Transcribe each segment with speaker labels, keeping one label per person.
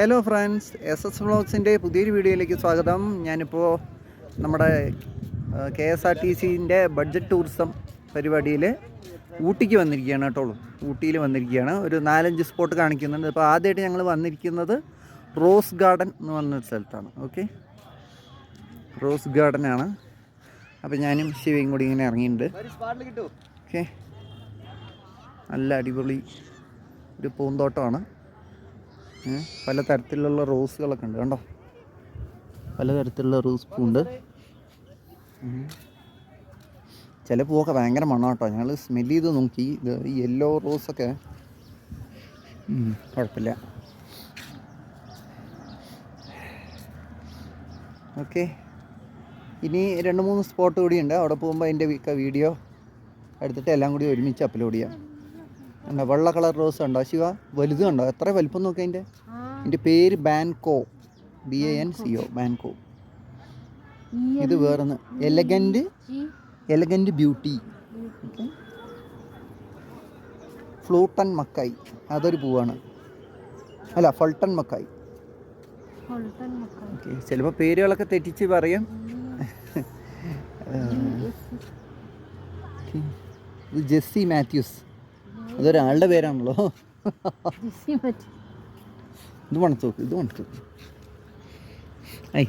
Speaker 1: Hello friends, SS വ്ളോഗ്സിൻ്റെ പുതിയൊരു വീഡിയോയിലേക്ക് സ്വാഗതം. ഞാനിപ്പോൾ നമ്മുടെ KSRTCൻ്റെ ബഡ്ജറ്റ് ടൂറിസം പരിപാടിയിൽ ഊട്ടിക്ക് വന്നിരിക്കുകയാണ് കേട്ടോ. ഊട്ടിയിൽ വന്നിരിക്കുകയാണ്. ഒരു 4-5 സ്പോട്ട് കാണിക്കുന്നുണ്ട്. ഇപ്പോൾ ആദ്യമായിട്ട് ഞങ്ങൾ വന്നിരിക്കുന്നത് റോസ് ഗാർഡൻ എന്ന് പറഞ്ഞൊരു സ്ഥലത്താണ്. ഓക്കെ, റോസ് ഗാർഡനാണ്. അപ്പോൾ ഞാനും ശിവയും കൂടി ഇങ്ങനെ ഇറങ്ങിയിട്ടുണ്ട്. ഓക്കെ, നല്ല അടിപൊളി ഒരു പൂന്തോട്ടമാണ്. പല തരത്തിലുള്ള റോസുകളൊക്കെ ഉണ്ട് കണ്ടോ. പലതരത്തിലുള്ള റോസ് പൂണ്ട്. ചില പൂവൊക്കെ ഭയങ്കര മണം കേട്ടോ. ഞങ്ങൾ സ്മെല്ല് ചെയ്ത് നോക്കി. ഇത് ഈ യെല്ലോ റോസൊക്കെ കുഴപ്പമില്ല. ഓക്കെ, ഇനി 2-3 സ്പോട്ട് കൂടിയുണ്ട്. അവിടെ പോകുമ്പോൾ അതിൻ്റെ വീഡിയോ എടുത്തിട്ട് എല്ലാം കൂടി ഒരുമിച്ച് അപ്ലോഡ് ചെയ്യാം. എന്താ വെള്ള കളർ റോസ് ഉണ്ടോ ശിവ? വലുത് കണ്ടോ? എത്ര വലിപ്പം നോക്കി. അതിൻ്റെ പേര് ബാൻകോ, BANCO, ബാൻകോ. ഇത് വേറൊന്ന് എലഗൻറ്റ് ബ്യൂട്ടി. ഓക്കെ, ഫ്ലൂട്ടൺ മക്കായി, അതൊരു പൂവാണ്. അല്ല, ഫൾട്ടൺ മക്കായി. ഓക്കെ, ചിലപ്പോൾ പേരുകളൊക്കെ തെറ്റിച്ച് പറയും. ഇത് ജെസ്സി മാത്യൂസ്, അതൊരാളുടെ പേരാണല്ലോ. ഇത് മണത്ത് നോക്ക്, ഇത് മണത്ത് നോക്ക്.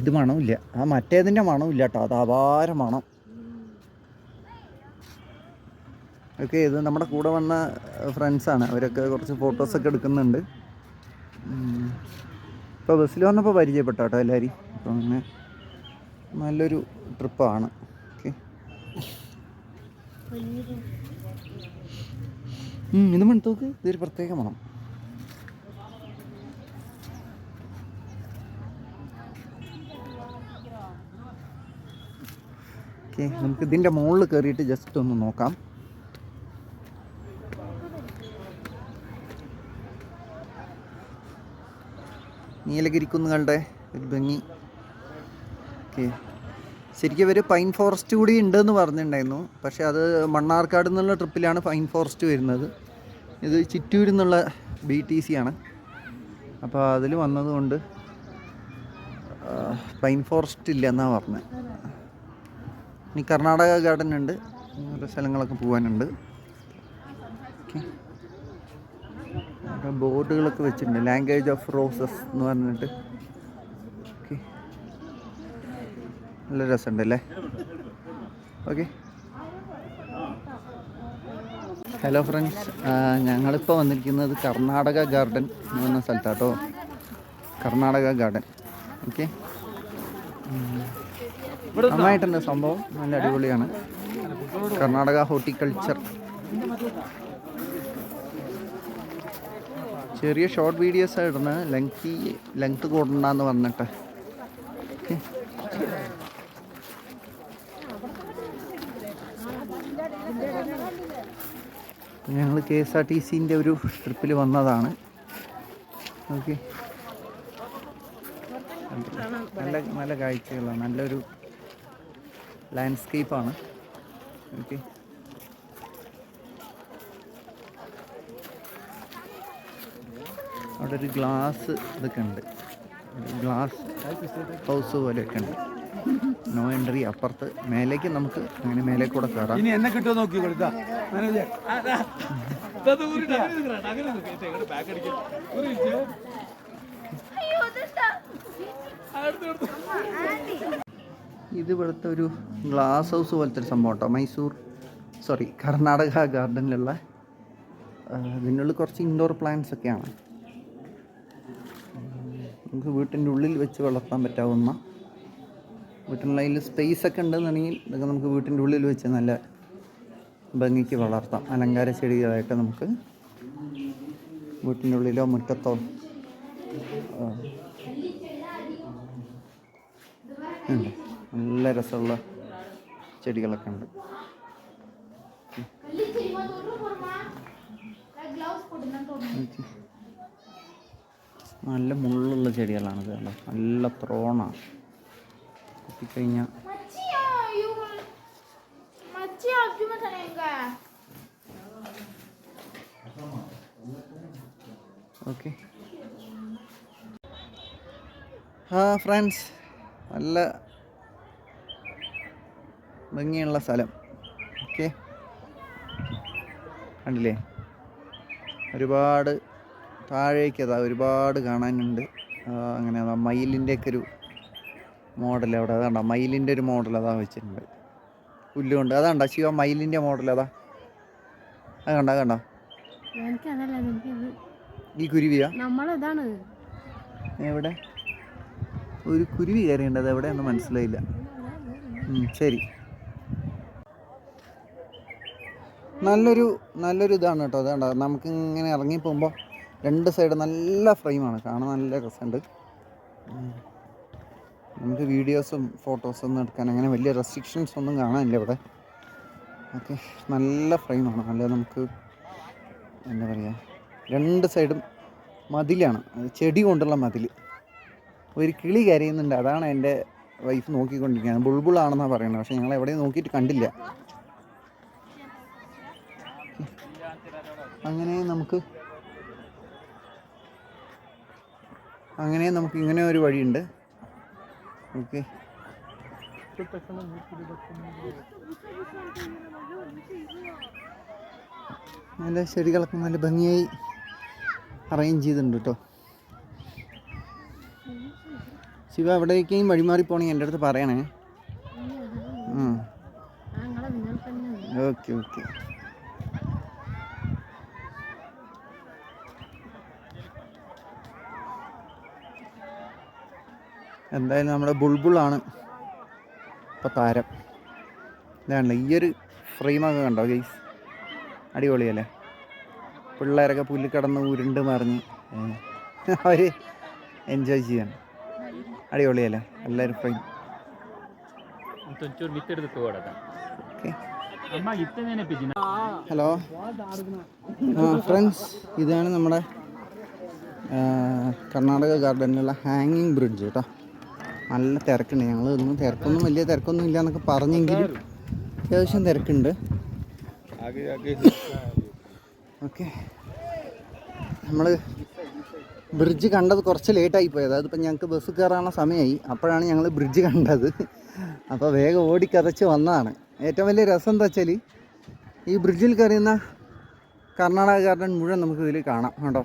Speaker 1: ഇത് മണമില്ല, ആ മറ്റേതിൻ്റെ മണമില്ല കേട്ടോ. അത് അപാര മണം. ഓക്കെ, ഇത് നമ്മുടെ കൂടെ വന്ന ഫ്രണ്ട്സാണ്. അവരൊക്കെ കുറച്ച് ഫോട്ടോസൊക്കെ എടുക്കുന്നുണ്ട്. ഇപ്പോൾ ബസ്സിൽ വന്നപ്പോൾ പരിചയപ്പെട്ട കേട്ടോ എല്ലാവരും. അപ്പം അങ്ങനെ നല്ലൊരു ട്രിപ്പാണ്. ഓക്കെ, ഇത് മണത്ത് നോക്ക്, ഇതൊരു പ്രത്യേക മണം. ഓക്കെ, നമുക്ക് ഇതിൻ്റെ മുകളിൽ കയറിയിട്ട് ജസ്റ്റ് ഒന്ന് നോക്കാം. നീലഗിരിക്കുന്നുകളുടെ ഒരു ഭംഗി. ഓക്കെ, ശരിക്കും ഇവർ പൈൻ ഫോറസ്റ്റ് കൂടി ഉണ്ടെന്ന് പറഞ്ഞിട്ടുണ്ടായിരുന്നു. പക്ഷേ അത് മണ്ണാർക്കാട് എന്നുള്ള ട്രിപ്പിലാണ് പൈൻ ഫോറസ്റ്റ് വരുന്നത്. ഇത് ചിറ്റൂരിൽ നിന്നുള്ള BTC ആണ്. അപ്പോൾ അതിൽ വന്നതുകൊണ്ട് പൈൻ ഫോറസ്റ്റ് ഇല്ല എന്നാണ് പറഞ്ഞത്. ഇനി കർണാടക ഗാർഡൻ ഉണ്ട്, ഓരോ സ്ഥലങ്ങളൊക്കെ പോകാനുണ്ട്. ഓക്കെ, ബോർഡുകളൊക്കെ വെച്ചിട്ടുണ്ട്. ലാംഗ്വേജ് ഓഫ് റോസസ് എന്ന് പറഞ്ഞിട്ട്. ഓക്കെ, നല്ല രസമുണ്ടല്ലേ. ഓക്കെ, ഹലോ ഫ്രണ്ട്സ്, ഞങ്ങളിപ്പോൾ വന്നിരിക്കുന്നത് കർണാടക ഗാർഡൻ എന്ന് പറഞ്ഞ സ്ഥലത്താട്ടോ. കർണാടക ഗാർഡൻ. ഓക്കെ, നന്നായിട്ടുണ്ട് സംഭവം, നല്ല അടിപൊളിയാണ്. കർണാടക ഹോർട്ടിക്കൾച്ചർ. ചെറിയ ഷോർട്ട് വീഡിയോസാണ് ഇടുന്നത്, ലെങ്ത് കൂടണ്ടെന്ന് പറഞ്ഞിട്ട്. ഓക്കെ, ഞങ്ങൾ KSRTCൻ്റെ ഒരു ട്രിപ്പിൽ വന്നതാണ്. ഓക്കെ, നല്ല കാഴ്ചകളാണ്, നല്ലൊരു ലാൻഡ്സ്കേപ്പാണ്. ഓക്കെ, അവിടെ ഒരു ഗ്ലാസ് ഇതൊക്കെ ഉണ്ട്, ഗ്ലാസ് ഹൗസ് പോലെയൊക്കെ ഉണ്ട്. No entry. അപ്പുറത്ത് മേലേക്ക് നമുക്ക് അങ്ങനെ മേലെ കൂടെ കയറാം.
Speaker 2: ഇനി എന്നെ കിട്ടുമോ നോക്കി കൊടുത്താ.
Speaker 1: ഇത് ഇവിടുത്തെ ഒരു ഗ്ലാസ് ഹൗസ് പോലത്തെ ഒരു സംഭവം കേട്ടോ. കർണാടക ഗാർഡനിലുള്ള. ഇതിനുള്ളിൽ കുറച്ച് ഇൻഡോർ പ്ലാന്റ്സ് ഒക്കെയാണ്. നമുക്ക് വീട്ടിൻ്റെ ഉള്ളിൽ വെച്ച് വളർത്താൻ പറ്റാവുന്ന, വീട്ടിനുള്ളിൽ സ്പേസ് ഒക്കെ ഉണ്ടെന്നുണ്ടെങ്കിൽ ഇതൊക്കെ നമുക്ക് വീട്ടിൻ്റെ ഉള്ളിൽ വെച്ച് നല്ല ഭംഗിക്ക് വളർത്താം. അലങ്കാര ചെടികളായിട്ട് നമുക്ക് വീട്ടിൻ്റെ ഉള്ളിലോ മുറ്റത്തോ ഉണ്ട്. നല്ല രസമുള്ള ചെടികളൊക്കെ ഉണ്ട്. നല്ല മുള്ളുള്ള ചെടികളാണിത്. നല്ല ത്രോണാണ്. കുത്തിക്കഴിഞ്ഞാൽ ഓക്കെ, ഫ്രണ്ട്സ്, നല്ല ഭംഗിയുള്ള സ്ഥലം. ഓക്കെ, കണ്ടില്ലേ? ഒരുപാട് താഴേക്ക് അതാ ഒരുപാട് കാണാനുണ്ട്. അങ്ങനെ അതാ മയിലിൻ്റെയൊക്കെ ഒരു മോഡൽ അവിടെ അതാണ്ട, മയിലിൻ്റെ ഒരു മോഡൽ അതാ വെച്ചിട്ടുണ്ട് പുല്ലുകൊണ്ട്. അതാണ്ട ശിവ മയിലിൻ്റെ മോഡൽ അതാ, അത് കണ്ട കണ്ടോ? ഈ കുരുവിയാ എവിടെ? ഒരു കുരുവി കയറിയുണ്ട്, എവിടെയൊന്നും മനസ്സിലായില്ല. ശരി, നല്ലൊരു ഇതാണ് കേട്ടോ. അതാണ്ട നമുക്ക് ഇങ്ങനെ ഇറങ്ങി പോകുമ്പോൾ രണ്ട് സൈഡ് നല്ല ഫ്രെയിമാണ്, കാണാൻ നല്ല രസമുണ്ട്. നമുക്ക് വീഡിയോസും ഫോട്ടോസും ഒന്നും എടുക്കാൻ അങ്ങനെ വലിയ റെസ്ട്രിക്ഷൻസ് ഒന്നും കാണാനില്ല ഇവിടെ. ഓക്കെ, നല്ല ഫ്രെയിമാണ്. നല്ല നമുക്ക് എന്താ പറയുക, രണ്ട് സൈഡും മതിലാണ്, ചെടി കൊണ്ടുള്ള മതിൽ. ഒരു കിളി കരയുന്നുണ്ട്, അതാണ് എൻ്റെ വൈഫ് നോക്കിക്കൊണ്ടിരിക്കുകയാണ്. ബുൾബുളാണെന്നാണ് പറയുന്നത്, പക്ഷേ ഞങ്ങൾ എവിടെയും നോക്കിയിട്ട് കണ്ടില്ല. അങ്ങനെ നമുക്ക് ഇങ്ങനെ ഒരു വഴിയുണ്ട്. ഓക്കെ, നല്ല ചെടികളൊക്കെ നല്ല ഭംഗിയായി അറേഞ്ച് ചെയ്തിട്ടുണ്ട് കേട്ടോ. ശിവ എവിടേക്കും വഴിമാറി പോണെങ്കിൽ എൻ്റെ അടുത്ത് പറയണേ. Okay okay. എന്തായാലും നമ്മുടെ ബുൾബുളാണ് ഇപ്പോൾ താരം. ഇതാണല്ലോ ഈ ഒരു ഫ്രെയിമൊക്കെ കണ്ടോ ഗൈസ്? അടിപൊളിയല്ലേ? പിള്ളേരൊക്കെ പുല്ല് കിടന്ന് ഉരുണ്ട് മറിഞ്ഞ് അവർ എൻജോയ് ചെയ്യാണ്. അടിപൊളിയല്ലേ എല്ലാവരും ഫ്രെയിം? ഹലോ ഫ്രണ്ട്സ്, ഇതാണ് നമ്മുടെ കർണാടക ഗാർഡനിലുള്ള ഹാങ്ങിങ് ബ്രിഡ്ജ് കേട്ടോ. നല്ല തിരക്കുണ്ട്. ഞങ്ങൾ വലിയ തിരക്കൊന്നും ഇല്ല എന്നൊക്കെ പറഞ്ഞെങ്കിലും അത്യാവശ്യം തിരക്കുണ്ട്. ഓക്കെ, നമ്മൾ ബ്രിഡ്ജ് കണ്ടത് കുറച്ച് ലേറ്റായി പോയത്. അതിപ്പോൾ ഞങ്ങൾക്ക് ബസ് കയറാനുള്ള സമയമായി, അപ്പോഴാണ് ഞങ്ങൾ ബ്രിഡ്ജ് കണ്ടത്. അപ്പോൾ വേഗം ഓടിക്കതച്ച് വന്നതാണ്. ഏറ്റവും വലിയ രസം എന്താ വെച്ചാൽ ഈ ബ്രിഡ്ജിൽ കയറിയുന്ന കർണാടക ഗാർഡൻ മുഴുവൻ നമുക്ക് ഇതിൽ കാണാം കേട്ടോ.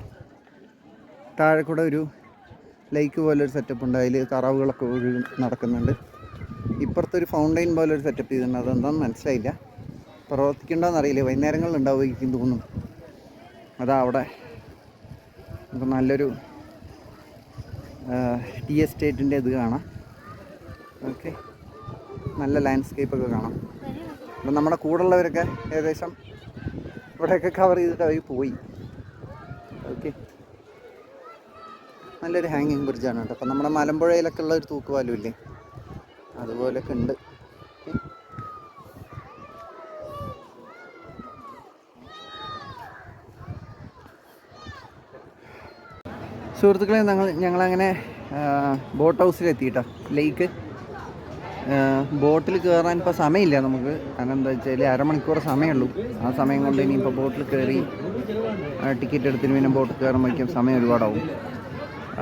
Speaker 1: താഴെ കൂടെ ഒരു ലേക്ക് പോലൊരു സെറ്റപ്പ് ഉണ്ട്, അതിൽ താറാവുകളൊക്കെ നടക്കുന്നുണ്ട്. ഇപ്പുറത്തൊരു ഫൗണ്ടെയിൻ പോലൊരു സെറ്റപ്പ് ചെയ്തിട്ടുണ്ട്, അതെന്താണെന്ന് മനസ്സിലായില്ല, പ്രവർത്തിക്കേണ്ടതെന്നറിയില്ല. വൈകുന്നേരങ്ങളിൽ ഉണ്ടാവുമായിരിക്കും തോന്നുന്നു. അതാ അവിടെ നമുക്ക് നല്ലൊരു ടീ എസ്റ്റേറ്റിൻ്റെ ഇത് കാണാം. ഓക്കെ, നല്ല ലാൻഡ്സ്കേപ്പൊക്കെ കാണാം. അപ്പം നമ്മുടെ കൂടെയുള്ളവരൊക്കെ ഏകദേശം ഇവിടെയൊക്കെ കവർ ചെയ്തിട്ട് അവർ പോയി. ഓക്കെ, നല്ലൊരു ഹാങ്ങിങ് ബ്രിഡ്ജാണ് കേട്ടോ. അപ്പം നമ്മുടെ മലമ്പുഴയിലൊക്കെ ഉള്ള ഒരു തൂക്കുപാലം ഇല്ലേ, അതുപോലെയൊക്കെ ഉണ്ട്. സുഹൃത്തുക്കളെ, ഞങ്ങളങ്ങനെ ബോട്ട് ഹൗസിലെത്തിയിട്ടോ. ലേക്ക് ബോട്ടിൽ കയറാൻ ഇപ്പോൾ സമയമില്ല നമുക്ക്. കാരണം എന്താ വെച്ചാൽ അരമണിക്കൂർ സമയമുള്ളൂ. ആ സമയം കൊണ്ട് ഇനിയിപ്പോൾ ബോട്ടിൽ കയറി ടിക്കറ്റ് എടുത്തിന് പിന്നെ ബോട്ടിൽ കയറുമ്പോഴേക്കും സമയം ഒരുപാടാവും.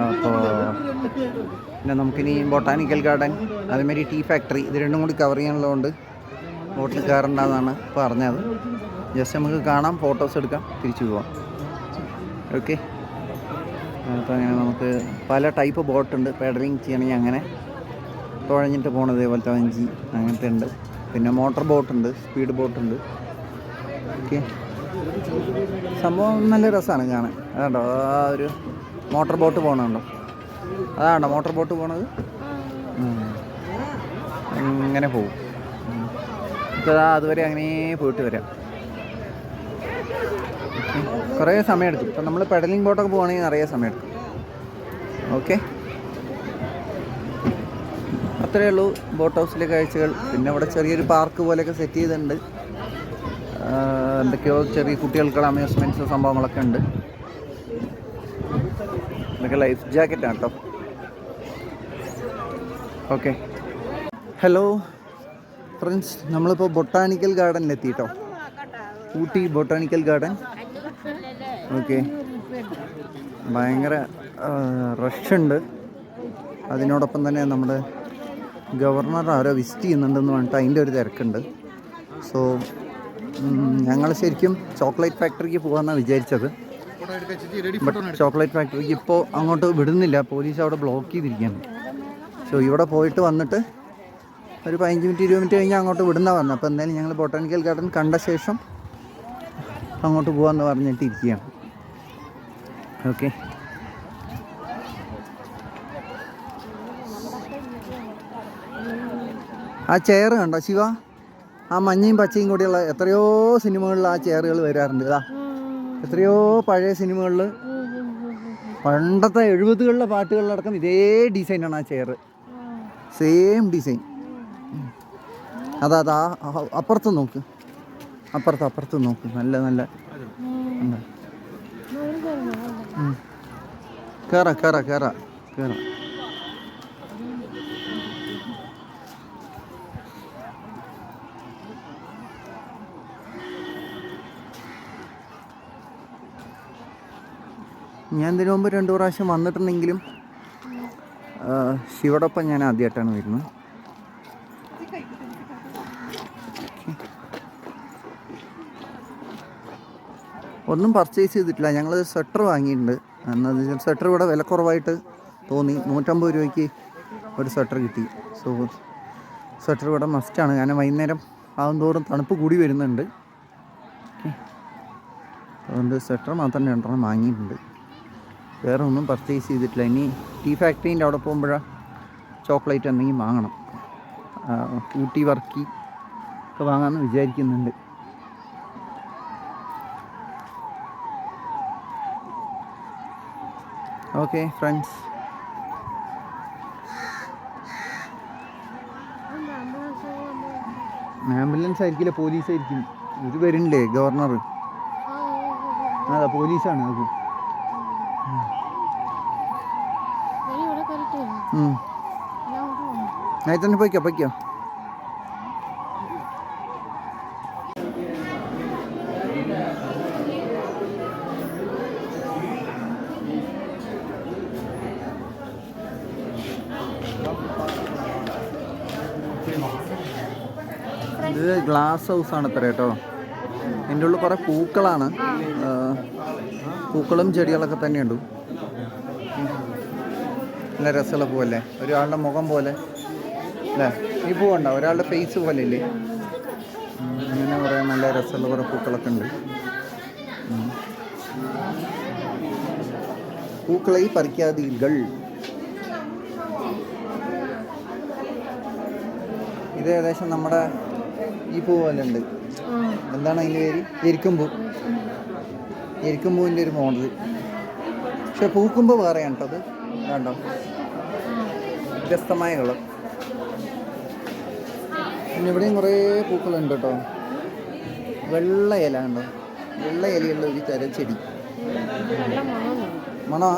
Speaker 1: അപ്പോൾ പിന്നെ നമുക്കിനി ബൊട്ടാനിക്കൽ ഗാർഡൻ അതേമാതിരി ടീ ഫാക്ടറി ഇത് രണ്ടും കൂടി കവർ ചെയ്യാനുള്ളതുകൊണ്ട് ബോട്ടിൽ കയറണ്ടെന്നാണ് പറഞ്ഞത്. ജസ്റ്റ് നമുക്ക് കാണാം, ഫോട്ടോസ് എടുക്കാം, തിരിച്ചു പോവാം. ഓക്കെ, അപ്പോൾ അങ്ങനെ നമുക്ക് പല ടൈപ്പ് ബോട്ടുണ്ട്. പെഡലിങ് ചെയ്യണമെങ്കിൽ അങ്ങനെ തുഴഞ്ഞിട്ട് പോകണത് ഇതേപോലത്തെ വഞ്ചി അങ്ങനത്തെ ഉണ്ട്. പിന്നെ മോട്ടോർ ബോട്ടുണ്ട്, സ്പീഡ് ബോട്ടുണ്ട്. ഓക്കെ, സംഭവം നല്ല രസമാണ് കാണാൻ. അതുകൊണ്ടോ ആ ഒരു മോട്ടോർ ബോട്ട് പോകണുണ്ടോ? അതാണ്ടോ മോട്ടോർ ബോട്ട് പോണത്? അങ്ങനെ പോവും. ഇപ്പോൾ അതുവരെ അങ്ങനെ പോയിട്ട് വരാം. കുറേ സമയമെടുക്കും. ഇപ്പം നമ്മൾ പെഡലിംഗ് ബോട്ടൊക്കെ പോകണമെങ്കിൽ നിറയെ സമയമെടുക്കും. ഓക്കെ, അത്രയേ ഉള്ളൂ ബോട്ട് ഹൗസിലെ കാഴ്ചകൾ. പിന്നെ അവിടെ ചെറിയൊരു പാർക്ക് പോലെയൊക്കെ സെറ്റ് ചെയ്തിട്ടുണ്ട്. എന്തൊക്കെയോ ചെറിയ കുട്ടികൾക്കുള്ള അമ്യൂസ്മെൻറ്റ്സ് സംഭവങ്ങളൊക്കെ ഉണ്ട്. ഇതൊക്കെ ലൈഫ് ജാക്കറ്റാണ് കേട്ടോ. ഓക്കെ, ഹലോ ഫ്രണ്ട്സ്, നമ്മളിപ്പോൾ ബൊട്ടാനിക്കൽ ഗാർഡനിലെത്തി കേട്ടോ. Ooty botanical garden. ഓക്കെ, ഭയങ്കര റഷുണ്ട്. അതിനോടൊപ്പം തന്നെ നമ്മുടെ ഗവർണർ ആരോ വിസിറ്റ് ചെയ്യുന്നുണ്ടെന്ന് പറഞ്ഞിട്ട് അതിൻ്റെ ഒരു തിരക്കുണ്ട്. സോ ഞങ്ങൾ ശരിക്കും ചോക്ലേറ്റ് ഫാക്ടറിക്ക് പോകാമെന്നാണ് വിചാരിച്ചത്. ബട്ട് ചോക്ലേറ്റ് ഫാക്ടറിക്ക് ഇപ്പോൾ അങ്ങോട്ട് വിടുന്നില്ല, പോലീസ് അവിടെ ബ്ലോക്ക് ചെയ്തിരിക്കുകയാണ്. സോ ഇവിടെ പോയിട്ട് വന്നിട്ട് ഒരു 15 മിനിറ്റ് 20 മിനിറ്റ് കഴിഞ്ഞാൽ അങ്ങോട്ട് വിടുന്ന പറഞ്ഞു. അപ്പോൾ എന്തായാലും ഞങ്ങൾ ബൊട്ടാണിക്കൽ ഗാർഡൻ കണ്ട ശേഷം അങ്ങോട്ട് പോകാമെന്ന് പറഞ്ഞിട്ട് ഇരിക്കുകയാണ്. ഓക്കെ, ആ ചെയർ കണ്ടോ ശിവ? ആ മഞ്ഞയും പച്ചയും കൂടിയുള്ള എത്രയോ സിനിമകളിൽ ആ ചെയറുകൾ വരാറുണ്ട്. ഇതാ എത്രയോ പഴയ സിനിമകളിൽ പണ്ടത്തെ 70കളിലെ പാട്ടുകളിലടക്കം ഇതേ ഡിസൈനാണ് ആ ചെയർ, സെയിം ഡിസൈൻ. അതാ അപ്പുറത്ത് നോക്ക്, അപ്പുറത്ത് നോക്ക്, നല്ല നല്ല കേറാ. ഞാൻ ഇതിനു മുമ്പ് 2 പ്രാവശ്യം വന്നിട്ടുണ്ടെങ്കിലും ശിവടൊപ്പം ഞാൻ ആദ്യമായിട്ടാണ് വരുന്നത്. ഒന്നും പർച്ചേസ് ചെയ്തിട്ടില്ല. ഞങ്ങൾ സ്വെറ്റർ വാങ്ങിയിട്ടുണ്ട്. എന്നാൽ സ്വെറ്റർ ഇവിടെ വില കുറവായിട്ട് തോന്നി. 150 രൂപയ്ക്ക് ഒരു സ്വെറ്റർ കിട്ടി. സോ സ്വെറ്റർ ഇവിടെ മസ്റ്റാണ്, കാരണം വൈകുന്നേരം ആകുന്തോറും തണുപ്പ് കൂടി വരുന്നുണ്ട്. അതുകൊണ്ട് സ്വെറ്റർ മാത്രം 2 വാങ്ങിയിട്ടുണ്ട്. വേറെ ഒന്നും പർച്ചേസ് ചെയ്തിട്ടില്ല. ഇനി ടീ ഫാക്ടറീൻ്റെ അവിടെ പോകുമ്പോഴാണ് ചോക്ലേറ്റ് എന്തെങ്കിലും വാങ്ങണം. ഊട്ടി വർക്കി ഒക്കെ വാങ്ങാമെന്ന് വിചാരിക്കുന്നുണ്ട്. ഓക്കെ ഫ്രണ്ട്സ്, ആംബുലൻസ് ആയിരിക്കില്ല, പോലീസായിരിക്കും. ഇത് വരുന്നില്ലേ ഗവർണർ? അതാ പോലീസാണ് അത്. അതിൽ തന്നെ പൊയ്ക്കോ. ഇത് ഗ്ലാസ് ഹൗസാണ് അത്ര കേട്ടോ. എൻ്റെ ഉള്ളിൽ കുറേ പൂക്കളാണ്, പൂക്കളും ചെടികളൊക്കെ തന്നെയുണ്ട്. നല്ല രസമുള്ള പൂവല്ലേ, ഒരാളുടെ മുഖം പോലെ അല്ലേ? ഈ പൂവുണ്ടോ ഒരാളുടെ ഫേസ് പോലെ ഇല്ലേ? അങ്ങനെ കുറേ നല്ല രസമുള്ള കുറേ പൂക്കളൊക്കെ ഉണ്ട്. പൂക്കളെ പറിക്കാതികൾ. ഇത് ഏകദേശം നമ്മുടെ ഈ പൂ പോലെ ഉണ്ട്. എന്താണ് അതിൻ്റെ പേര്? എരിക്കുംപൂവിൻ്റെ ഒരു മോഡൽ. പക്ഷെ പൂക്കുമ്പോൾ വേറെയാണ് കേട്ടോ അത്. വേണ്ടോ, വ്യത്യസ്തമായ കളർ. പിന്നെ ഇവിടെയും കുറേ പൂക്കളുണ്ട് കേട്ടോ. വെള്ള ഇല ഉണ്ടോ? വെള്ള ഇലയുള്ള ഒരു തരം ചെടി. മണോ?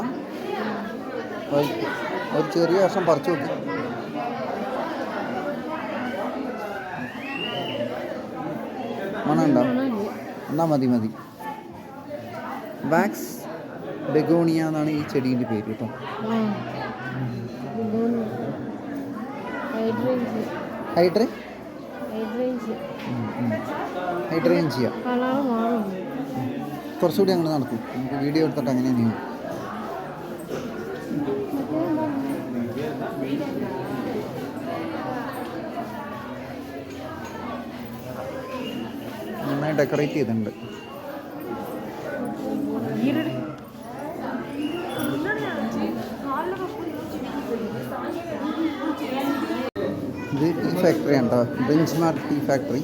Speaker 1: ഒരു ചെറിയ വർഷം പറിച്ചു നോക്കി. മണമുണ്ടോ? എന്നാ മതി. വാക്സ് ബെഗോണിയ എന്നാണ് ഈ ചെടീൻ്റെ പേര് കേട്ടോ. ഹൈഡ്രേഞ്ചിയ. കുറച്ചുകൂടി അങ്ങനെ നടക്കും, നമുക്ക് വീഡിയോ എടുത്തിട്ട് അങ്ങനെ നീങ്ങും. നന്നായി ഡെക്കറേറ്റ് ചെയ്തിട്ടുണ്ട്. ഇത് ടീ ഫാക്ടറി ആണ് കേട്ടോ, benchmark tea factory.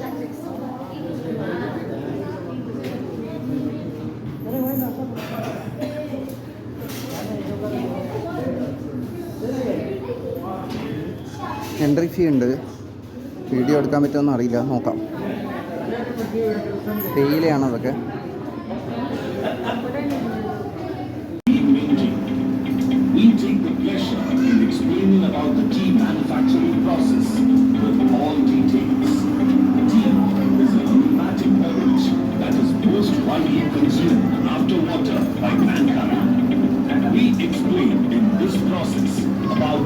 Speaker 1: Entry fee ഉണ്ട്, വീഡിയോ എടുക്കാൻ പറ്റുമെന്ന് അറിയില്ല, നോക്കാം. തേയിലയാണ് അതൊക്കെ.
Speaker 2: We take the pleasure in explaining about the tea manufacturing process with all details. Tea is a aromatic beverage that is most widely consumed after water by mankind. We explain in this process about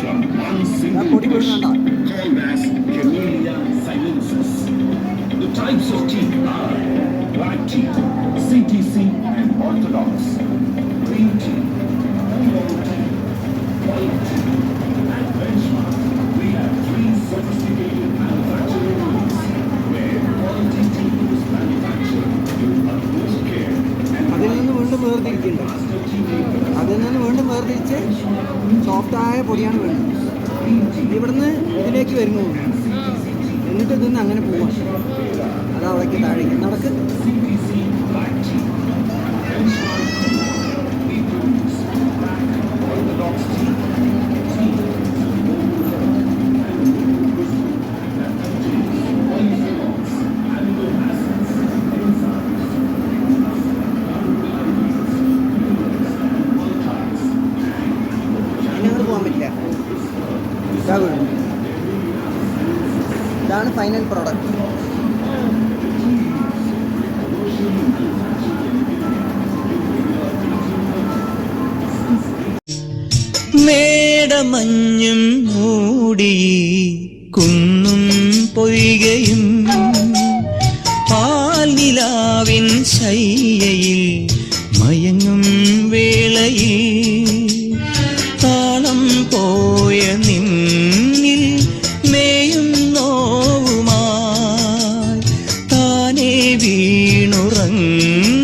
Speaker 2: from one single bush called as Camellia sinensis. The types of tea are black tea, CTC and orthodox, green tea, oolong tea, white tea, and benchmark. We have 3 sophisticated manufacturing rooms where quality tea is manufactured with utmost care and
Speaker 3: അതിൽ നിന്ന് വീണ്ടും വേർതിരിക്കുന്നുണ്ട്. അതിൽ നിന്ന് വീണ്ടും വേർതിരിച്ച് സോഫ്റ്റായ പൊടിയാണ് വേണ്ടത്. ഇവിടുന്ന് ഇതിലേക്ക് വരുന്നു, എന്നിട്ട് ഇതിന്ന് അങ്ങനെ പോവാം. അത് അവിടേക്ക് താഴേക്ക് നടക്ക്. അതിനങ്ങോട്ട് പോകാൻ പറ്റില്ല. ഇതാണ് ഫൈനൽ പ്രോഡക്റ്റ്.
Speaker 4: മേടമഞ്ഞും മൂടി കുന്നും പൊയ്കയും പാൽനിലാവിൻ ശയ്യയിൽ മയങ്ങും വേളയിൽ താളം പോയ നിന്നിൽ മേയും നോവുമായി താനേ വീണുറങ്ങും